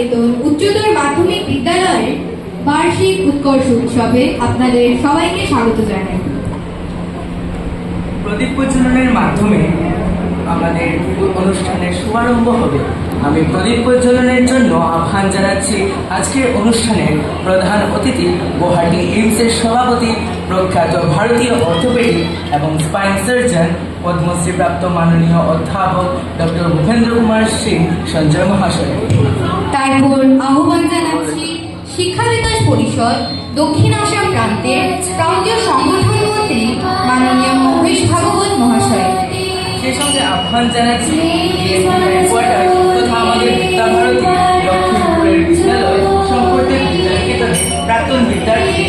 শান্তিনিকেতন উচ্চতর মাধ্যমিক বিদ্যালয়ের বার্ষিক উৎকর্ষ উৎসবে আপনাদের সবাইকে স্বাগত জানাই। প্রদীপ প্রজ্বলনের মাধ্যমে আমাদের অনুষ্ঠানের শুভারম্ভ হবে। আমি প্রদীপ প্রজ্বলনের জন্য আহ্বান জানাচ্ছি আজকের অনুষ্ঠানের প্রধান অতিথি, গুয়াহাটি এইমসের সভাপতি, প্রখ্যাত ভারতীয় অর্থোপেডিক এবং স্পাইন সার্জন, পদ্মশ্রীপ্রাপ্ত মাননীয় অধ্যাপক ডক্টর ভূপেন্দ্র কুমার সিং সঞ্জয় মহাশয়। তারপর আহ্বান জানাচ্ছি শিক্ষা বিকাশ পরিষদ দক্ষিণ আসাম প্রান্তের প্রান্তীয় সংগঠন মন্ত্রী মাননীয় মহেশ ভাগবত মহাশয়। সেই সঙ্গে আহ্বান জানাচ্ছি হেডকোয়ার্টার তথা আমাদের বিদ্যাভারতী লক্ষ্মীপুরের বিদ্যালয় সম্পর্কে বিদ্যানিকেতনের প্রাক্তন বিদ্যার্থী